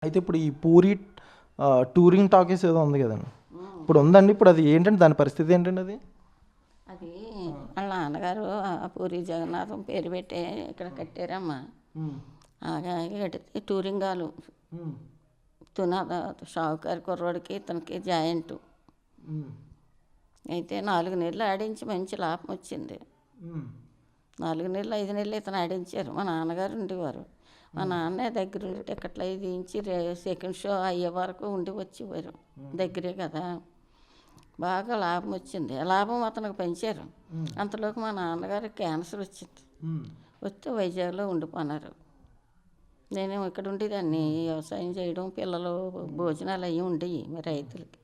అయితే ఇప్పుడు ఈ పూరి టూరింగ్ టాకీస్ ఏదో ఉంది కదండి, ఇప్పుడు ఉందండి. ఇప్పుడు అది ఏంటంటే దాని పరిస్థితి ఏంటండి అది? అది వాళ్ళ నాన్నగారు ఆ పూరి జగన్నాథం పేరు పెట్టే ఇక్కడ కట్టారమ్మా. కడితే టూరింగ్ హాలు తునాద షావుకారు కుర్రోడికి ఇతనికి జాయింట్. అయితే 4 నెలలు ఆడించి మంచి లాభం వచ్చింది. 4 నెలలు 5 నెలలు ఇతను ఆడించారు. మా నాన్నగారు ఉండేవారు. మా నాన్న దగ్గర ఉండి టికెట్లు అవి తీయించి సెకండ్ షో అయ్యే వరకు ఉండి వచ్చేవారు. దగ్గరే కదా, బాగా లాభం వచ్చింది. ఆ లాభం అతనికి పెంచారు. అంతలోకి మా నాన్నగారికి క్యాన్సర్ వచ్చింది. వస్తే వైజాగ్లో ఉండిపోన్నారు. నేనేమో ఇక్కడ ఉండేదాన్ని, వ్యవసాయం చేయడం, పిల్లలు భోజనాలు అవి ఉండేవి మరి రైతులకి.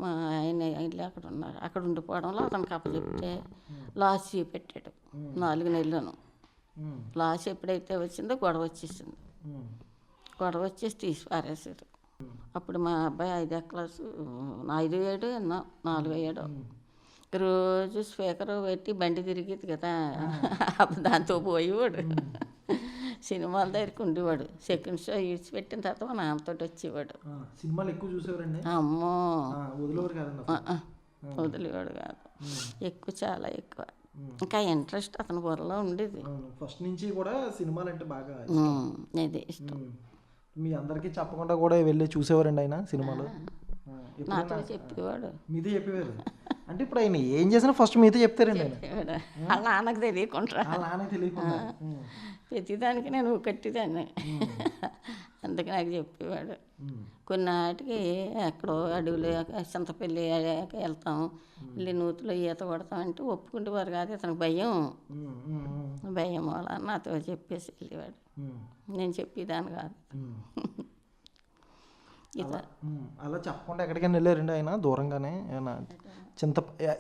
మా ఆయన వెళ్ళి అక్కడ ఉన్నారు. అక్కడ ఉండిపోవడంలో అతనికి అప్పచెప్తే లాస్ చూపెట్టాడు. 4 నెలలను లాస్ ఎప్పుడైతే వచ్చిందో గొడవ వచ్చేసింది. గొడవ వచ్చేసి తీసి పారేశారు. అప్పుడు మా అబ్బాయి 5వ క్లాసు, 5 ఎన్నో 4 7 రోజు స్పీకర్ పెట్టి బండి తిరిగేది కదా, దాంతో పోయేవాడు. సినిమాల దగ్గరికి ఉండేవాడు. సెకండ్ షో పెట్టిన తర్వాత మా నాన్నతో వచ్చేవాడు. సినిమాలు ఎక్కువ చూసేవారండి? అమ్మో, వదిలేవారు కదండి? వదిలేవాడు కాదు, ఎక్కువ, చాలా ఎక్కువ. ఇంకా ఇంట్రెస్ట్ అతని బుర్రలో ఉండేది. ఫస్ట్ నుంచి కూడా సినిమాలు అంటే బాగా అదే ఇష్టం. మీ అందరికీ చెప్పకుండా కూడా వెళ్ళి చూసేవారండి ఆయన సినిమాలు? నాతో చెప్పేవాడు. మీతో చెప్పేవారు అంటే ఇప్పుడు ఆయన ఏం చేసినా ఫస్ట్ మీతో చెప్తారండి ఆయన? వాళ్ళ నాన్నకు తెలియకుండా. వాళ్ళ నాన్నకి తెలియకుండా ప్రతిదానికి నేను కట్టేదాన్ని. అందుకే నాకు చెప్పేవాడు. కొన్నాటికి ఎక్కడో అడవులు చింతపల్లి వెళ్తాం, వెళ్ళి నూతులో ఈత కొడతాం అంటే ఒప్పుకుంటేవారు కాదు. అతనికి భయం వల్ల నాతో చెప్పేసి వెళ్ళేవాడు. నేను చెప్పేదాన్ని కాదు. అలా చెప్పకుండా ఎక్కడికైనా వెళ్ళారండి ఆయన దూరంగానే? ఏమన్నా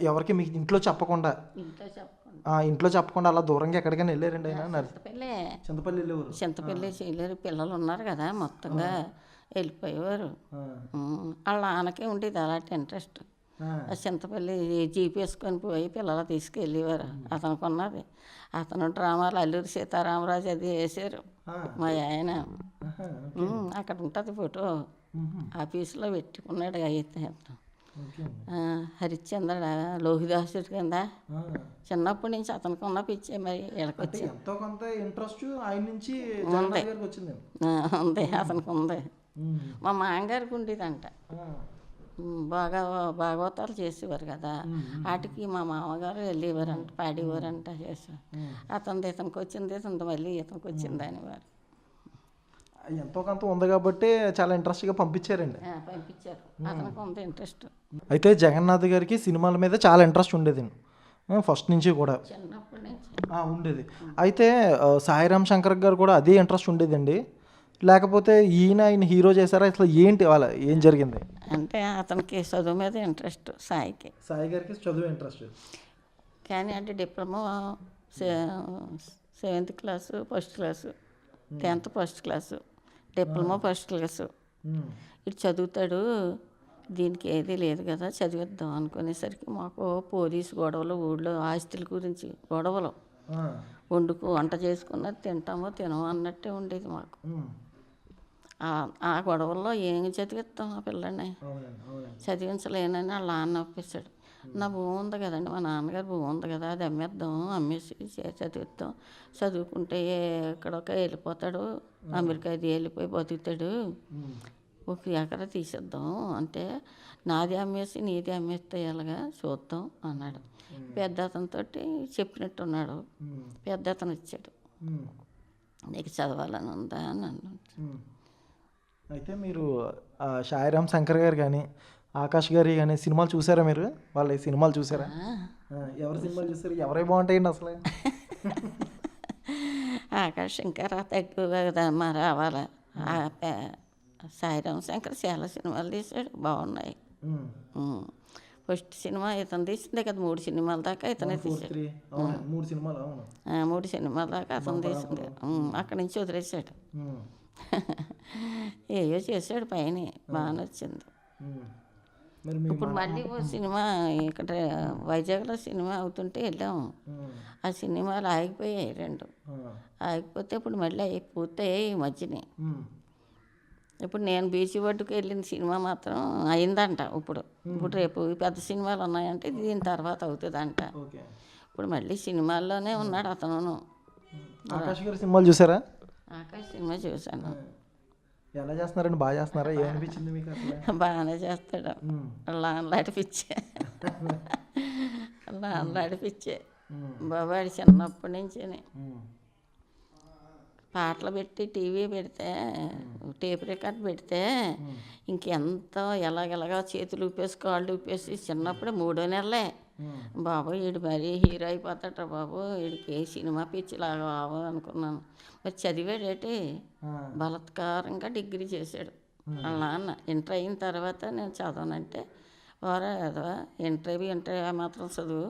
ఎవరికి మీకు ఇంట్లో చెప్పకుండా అలా దూరంగా ఎక్కడికైనా వెళ్ళారండి ఆయన? చింతపల్లి వెళ్ళేవారు. చింతపల్లి చేయలేరు, పిల్లలు ఉన్నారు కదా, మొత్తంగా వెళ్ళిపోయేవారు. వాళ్ళ నాన్నకే ఉండేది అలాంటి ఇంట్రెస్ట్. చింతపల్లి జీప్ వేసుకొని పోయి పిల్లలు తీసుకెళ్ళేవారు. అతనికి ఉన్నది. అతను డ్రామాలు అల్లూరి సీతారామరాజు అది వేసారు మా ఆయన. అక్కడ ఉంటుంది ఫోటో, ఆఫీసులో పెట్టుకున్నాడు. అయితే హరిశ్చంద్ర లోహిదాసుడి కింద చిన్నప్పటి నుంచి అతనికి ఉన్న పిచ్చే మరి వీళ్ళకొచ్చి ఎంతో కొంత ఇంట్రెస్ట్ ఆయన నుంచి ఉంది, అతనికి ఉంది. మా మామగారికి ఉండేదంట. బాగా భాగవతాలు చేసేవారు కదా, వాటికి మా మామగారు వెళ్ళేవారంట, పాడేవారంట చేసి. ఇతనికి వచ్చింది, ఇతనికి మళ్ళీ ఇతనికి వచ్చింది అనేవారు. ఎంతో కొంత ఉంది కాబట్టి చాలా ఇంట్రెస్ట్గా పంపించారండి. పంపించారు, అతనికి ఉంది ఇంట్రెస్ట్. అయితే జగన్నాథ్ గారికి సినిమాల మీద చాలా ఇంట్రెస్ట్ ఉండేదండి ఫస్ట్ నుంచి కూడా, చిన్నప్పటి నుంచి ఉండేది. అయితే సాయిరామ్ శంకర్ గారు కూడా అదే ఇంట్రెస్ట్ ఉండేదండి, లేకపోతే ఆయన హీరో చేశారా? అసలు ఏంటి వాళ్ళ ఏం జరిగింది అంటే అతనికి చదువు మీద ఇంట్రెస్ట్. సాయి గారికి చదువు ఇంట్రెస్ట్, కానీ అంటే diploma 7th class first class, 10th first class, diploma first class. ఇటు చదువుతాడు, దీనికి ఏదీ లేదు కదా, చదివిద్దాం అనుకునేసరికి మాకు పోలీసు గొడవలు, ఊళ్ళో ఆస్తుల గురించి గొడవలు, వంట చేసుకున్నది తింటామో తినమో అన్నట్టే ఉండేది మాకు. ఆ గొడవల్లో ఏం చదివిస్తాం ఆ పిల్లని? చదివించలేనని వాళ్ళ నాన్న ఒప్పించాడు. నా భూమి ఉంది కదండి, మా నాన్నగారు భూమి ఉంది కదా, అది అమ్మేద్దాం, అమ్మేసి చదివిద్దాం, చదువుకుంటే ఎక్కడొక వెళ్ళిపోతాడు, అమెరికా అది వెళ్ళిపోయి బతుకుతాడు, 1 ఎకరా తీసేద్దాం అంటే నాది అమ్మేసి నీది అమ్మేస్తే ఎలాగా చూద్దాం అన్నాడు. పెద్ద అతనితో చెప్పినట్టున్నాడు. పెద్ద అతను వచ్చాడు, నీకు చదవాలని ఉందా అని అన్నాడు. అయితే మీరు సాయిరామ్ శంకర్ గారు కానీ ఆకాష్ గారి కానీ సినిమాలు చూసారా? మీరు వాళ్ళ సినిమాలు చూసారా? ఎవరి సినిమాలు చూసారు? ఎవరై బాగుంటాయండి అసలు? ఆకాష్ శంకర్ తక్కువగా కదమ్మా రావాలా. సాయిరామ్ శంకర్ చాలా సినిమాలు తీశాడు, బాగున్నాయి. ఫస్ట్ సినిమా ఇతను తీసిందే కదా, 3 సినిమాల దాకా ఇతనే తీసాడు. 3 సినిమాల దాకా అతను తీసింది. అక్కడి నుంచి వదిలేశాడు. ఏయో చేశాడు పైన, బాగా నచ్చింది. ఇప్పుడు మళ్ళీ ఓ సినిమా ఇక్కడ వైజాగ్లో సినిమా అవుతుంటే వెళ్ళాము. ఆ సినిమాలు ఆగిపోయాయి 2. ఆగిపోతే ఇప్పుడు మళ్ళీ అవి పూర్తయ్యాయి ఈ మధ్యనే. ఇప్పుడు నేను బీచ్ ఒడ్డుకు వెళ్ళిన సినిమా మాత్రం అయిందంట. ఇప్పుడు రేపు పెద్ద సినిమాలు ఉన్నాయంటే దీని తర్వాత అవుతుందంట. ఓకే. ఇప్పుడు మళ్ళీ సినిమాల్లోనే ఉన్నాడు అతను. ఆకాష్ గారి సినిమాలు చూసారా? ఆకాశ్ సినిమా చూశాను. ఎలా చేస్తున్నారండి? బాగా చేస్తున్నారా? ఏమనిపించింది మీకు అసలు? బాగానే చేస్తాడు. లాంలాడిపిచ్చే లాంలాడిపిచ్చే బాబాడు చిన్నప్పటి నుంచి పాటలు పెట్టి టీవీ పెడితే టేప్ రికార్డ్ పెడితే ఇంకెంతో ఎలాగెలాగా చేతులు ఊపేసి కాళ్ళు ఊపేసి చిన్నప్పుడే 3వ నెలలే బాబు వీడు మరీ హీరో అయిపోతాడు బాబు, వీడికి సినిమా పిచ్చిలాగా అనుకున్నాను. మరి చదివాడేటి బలాత్కారంగా డిగ్రీ చేశాడు వాళ్ళ నాన్న. ఇంటర్ అయిన తర్వాత నేను చదవనంటే వారా ఇంటర్ మాత్రం చదువు,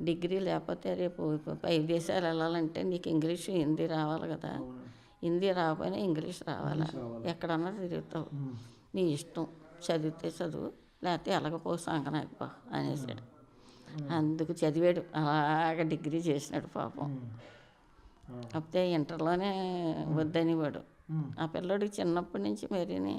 డిగ్రీ లేకపోతే రేపు పై దేశాలు వెళ్ళాలంటే నీకు ఇంగ్లీషు హిందీ రావాలి కదా, హిందీ రాకపోయినా ఇంగ్లీష్ రావాలా, ఎక్కడన్నా తిరుగుతావు, నీ ఇష్టం, చదివితే చదువు లేకపోతే ఎలాగపో సంకనాకపో అనేసాడు. అందుకు చదివాడు, అలాగ డిగ్రీ చేసినాడు పాపం. కాకపోతే ఇంటర్లోనే వద్దనివాడు. ఆ పిల్లోడికి చిన్నప్పటి నుంచి మరీని